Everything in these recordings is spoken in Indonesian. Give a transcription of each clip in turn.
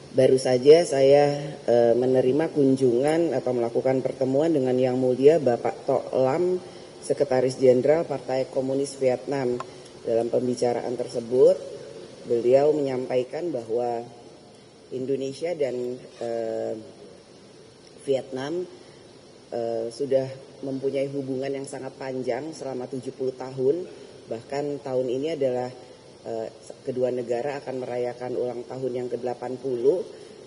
Baru saja saya menerima kunjungan atau melakukan pertemuan dengan Yang Mulia Bapak Tok Lam, Sekretaris Jenderal Partai Komunis Vietnam. Dalam pembicaraan tersebut, beliau menyampaikan bahwa Indonesia dan Vietnam sudah mempunyai hubungan yang sangat panjang selama 70 tahun. Bahkan tahun ini adalah kedua negara akan merayakan ulang tahun yang ke-80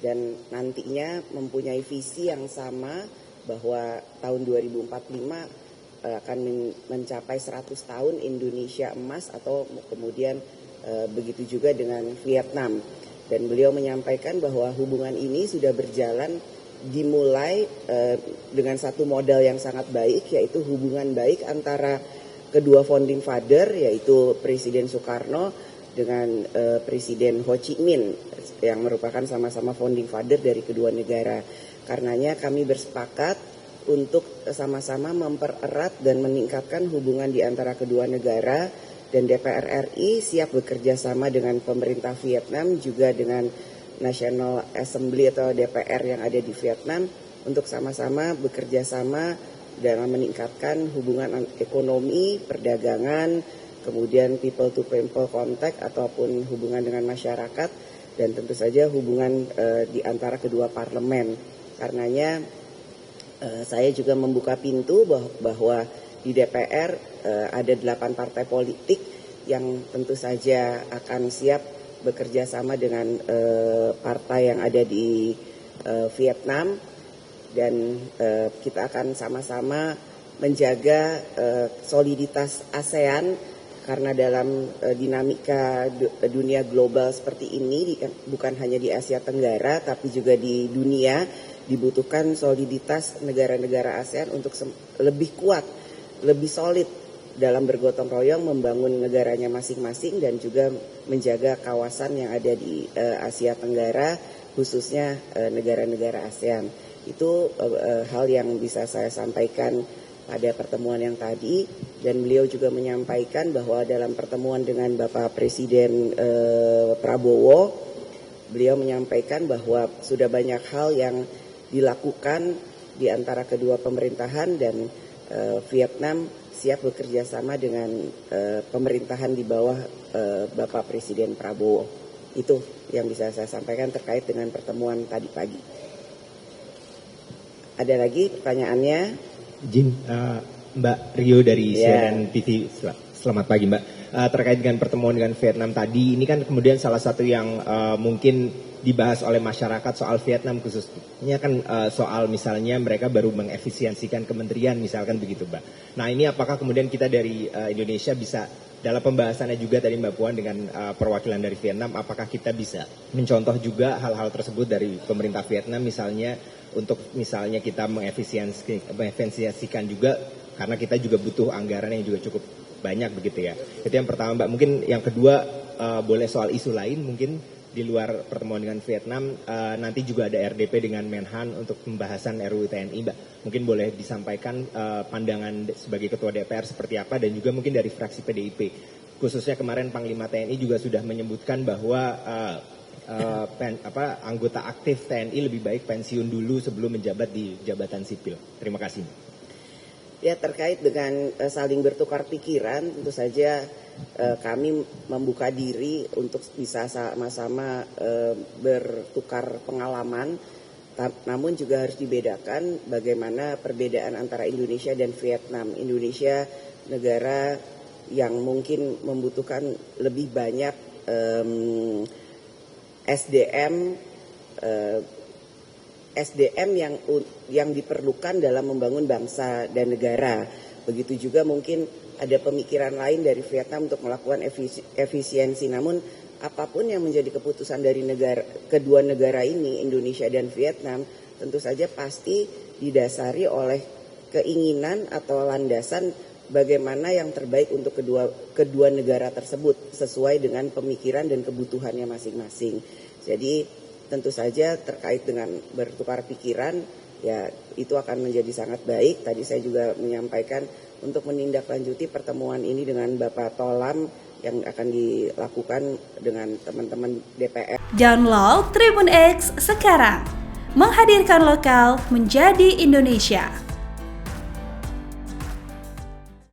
dan nantinya mempunyai visi yang sama bahwa tahun 2045 akan mencapai 100 tahun Indonesia emas atau kemudian begitu juga dengan Vietnam. Dan beliau menyampaikan bahwa hubungan ini sudah berjalan dimulai dengan satu modal yang sangat baik, yaitu hubungan baik antara kedua founding father, yaitu Presiden Soekarno dengan Presiden Ho Chi Minh yang merupakan sama-sama founding father dari kedua negara. Karenanya kami bersepakat untuk sama-sama mempererat dan meningkatkan hubungan di antara kedua negara, dan DPR RI siap bekerja sama dengan pemerintah Vietnam juga dengan National Assembly atau DPR yang ada di Vietnam untuk sama-sama bekerja sama dalam meningkatkan hubungan ekonomi, perdagangan, kemudian people to people contact ataupun hubungan dengan masyarakat, dan tentu saja hubungan di antara kedua parlemen. Karenanya saya juga membuka pintu bahwa di DPR ada 8 partai politik yang tentu saja akan siap bekerja sama dengan partai yang ada di Vietnam, dan kita akan sama-sama menjaga soliditas ASEAN karena dalam dinamika dunia global seperti ini bukan hanya di Asia Tenggara tapi juga di dunia dibutuhkan soliditas negara-negara ASEAN untuk lebih kuat, lebih solid dalam bergotong royong membangun negaranya masing-masing dan juga menjaga kawasan yang ada di Asia Tenggara, khususnya negara-negara ASEAN. Itu hal yang bisa saya sampaikan pada pertemuan yang tadi, dan beliau juga menyampaikan bahwa dalam pertemuan dengan Bapak Presiden Prabowo, beliau menyampaikan bahwa sudah banyak hal yang dilakukan di antara kedua pemerintahan dan Vietnam siap bekerja sama dengan pemerintahan di bawah Bapak Presiden Prabowo. Itu yang bisa saya sampaikan terkait dengan pertemuan tadi pagi. Ada lagi pertanyaannya? Mbak Rio dari CNN TV. Selamat pagi Mbak. Terkait dengan pertemuan dengan Vietnam tadi, ini kan kemudian salah satu yang mungkin dibahas oleh masyarakat soal Vietnam khususnya kan soal misalnya mereka baru mengefisiensikan kementerian misalkan begitu Mbak. Nah ini apakah kemudian kita dari Indonesia bisa dalam pembahasannya juga tadi Mbak Puan dengan perwakilan dari Vietnam, apakah kita bisa mencontoh juga hal-hal tersebut dari pemerintah Vietnam misalnya untuk misalnya kita mengefisiensikan juga karena kita juga butuh anggaran yang juga cukup banyak begitu ya. Itu yang pertama Mbak. Mungkin yang kedua boleh soal isu lain mungkin di luar pertemuan dengan Vietnam, nanti juga ada RDP dengan Menhan untuk pembahasan RUU TNI Mbak. Mungkin boleh disampaikan pandangan sebagai Ketua DPR seperti apa dan juga mungkin dari fraksi PDIP. Khususnya kemarin Panglima TNI juga sudah menyebutkan bahwa anggota aktif TNI lebih baik pensiun dulu sebelum menjabat di jabatan sipil. Terima kasih. Ya, terkait dengan saling bertukar pikiran, tentu saja kami membuka diri untuk bisa sama-sama bertukar pengalaman. Namun juga harus dibedakan bagaimana perbedaan antara Indonesia dan Vietnam. Indonesia negara yang mungkin membutuhkan lebih banyak SDM yang diperlukan dalam membangun bangsa dan negara. Begitu juga mungkin ada pemikiran lain dari Vietnam untuk melakukan efisiensi. Namun apapun yang menjadi keputusan dari kedua negara ini, Indonesia dan Vietnam, tentu saja pasti didasari oleh keinginan atau landasan bagaimana yang terbaik untuk kedua negara tersebut sesuai dengan pemikiran dan kebutuhannya masing-masing. Jadi tentu saja terkait dengan bertukar pikiran, ya itu akan menjadi sangat baik. Tadi saya juga menyampaikan untuk menindaklanjuti pertemuan ini dengan Bapak Tolam yang akan dilakukan dengan teman-teman DPR. Download Tribun X sekarang, menghadirkan lokal menjadi Indonesia.